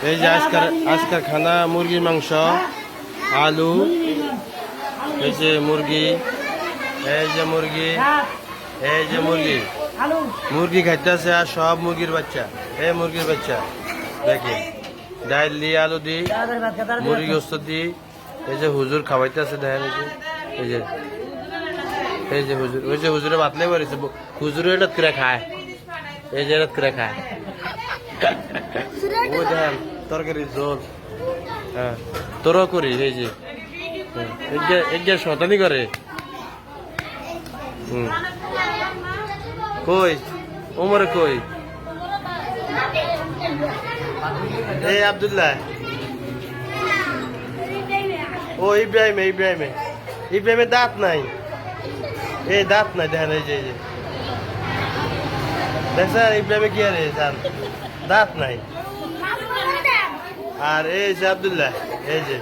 এই যে আজকের খানা মুরগির মাংস, আলু, এই যে মুরগি, এই যে মুরগি, এই যে মুরগি, মুরগি খাইতেছে আর সব মুরগির বাচ্চা। এই মুরগির বাচ্চা দেখি ডাইল দিয়ে আলু দিই, মুরগি গোস্ত দিই। এই যে হুজুর খাওয়াইতেছে দেখেন, এই যে এই যে হুজুর, ওই যে হুজুরে বাতলে করেছে, হুজুরে এটা করে খায়, এই যে এটা করে খায়। ও দেন তরকারি ঝোল, হ্যাঁ তোরও করি, এই যে এই যে শতানি করে। কই ওমরে কই, এই আব্দুল্লাহ, ও ইব্রাহিমে ইব্রাহিমে ইব্রাহিমের দাঁত নাই, এই দাঁত নাই দেখেন, এই যে দেখছেন ইব্রাহিমে কি আরে দাঁত নাই। আর এই যে আব্দুল্লাহ, এই যে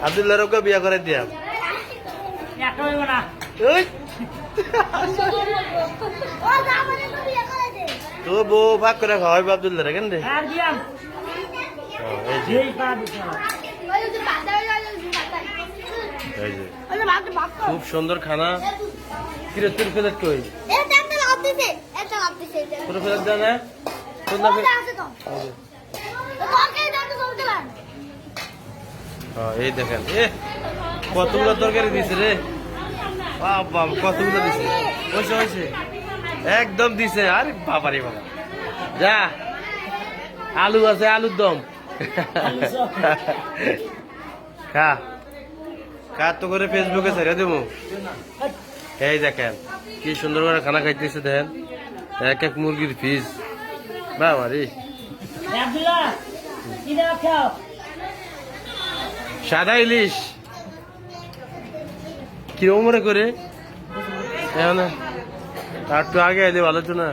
আব্দুল্লাহর ওকে বিয়া করে দিয়াম। তো বউ ভাগ করে খাওয়াইব আব্দুল্লাহ কেন রে? খুব সুন্দর খানা। কিরে তোর প্লেট কই? তোর প্লেট দেয় না? এই দেখেন কতগুলো তরকারি দিছে রে, বাবা কতগুলো দিছে, হয়েছে হয়েছে একদম দিছে। আরে বাবারে বাবা, যা আলু আছে, আলুর দম খা খা তো করে ফেসবুকে ছেড়ে দেবো। এই দেখেন কি সুন্দর করে খানা খাইতেছে, দেখেন এক এক মুরগির পিস, বাবা রে। সাদা ইলিশ কিরকম মনে করে, আর তো আগে আইলে ভালো তো না।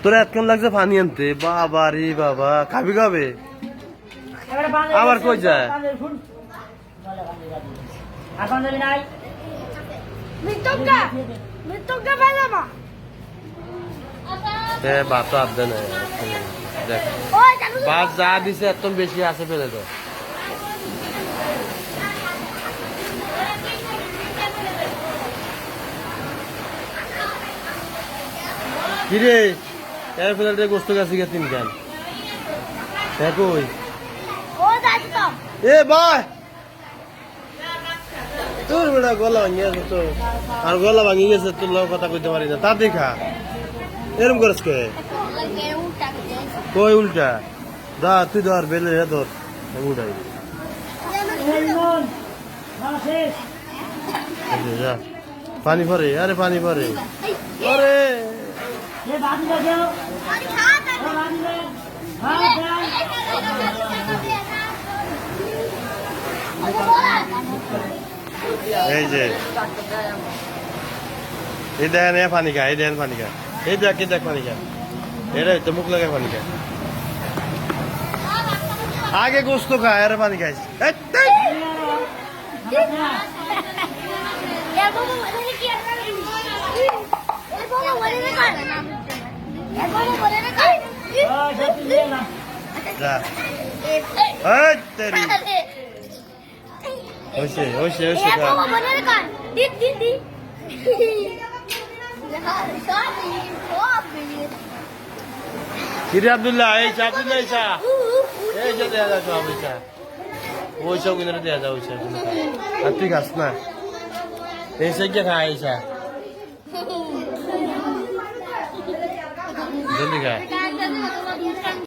তোরা এতক্ষণ লাগছে পানি আনতে, বাবা রে বাবা, খাবি খাবে আবার কই যায়? ভাত তো আবদে না, দেখ ভাত যা দিছে একদম বেশি আছে ফেলে তো। কিরে এর ফেলে গোস্ত গাছি গেছিন কেন? কই এ ভাই তোর বেটা গলা ভাঙি আছে তো, আর গলা ভাঙি গেছে তোর লোক কথা কইতে পারি না, তা দেখা এরম করিস কে? কই উল্টা দা তুই ধর বেলে ধর উঠাই পানি ভরে, আরে পানি ভরে, আরে এই যে এই দেখেন এ পানি খায়, এই দেখেন পানি খায়, এই দেখ কি দেখ পানি খায়, এটা তো মুখ লাগায় পানি খায়, আগে গোস্ত খায় আরে পানি খাইছে। কিরে আব্দুল্লাহ, এই চা আব্দুল্লাহ, এই চা এই যে দেয়া যাচ্ছে ওই চা, ওই সব কিনে দেয়া যায়, ওই চা আর তুই খাস না, এই সে কে খায়, এই চা জলদি খায়।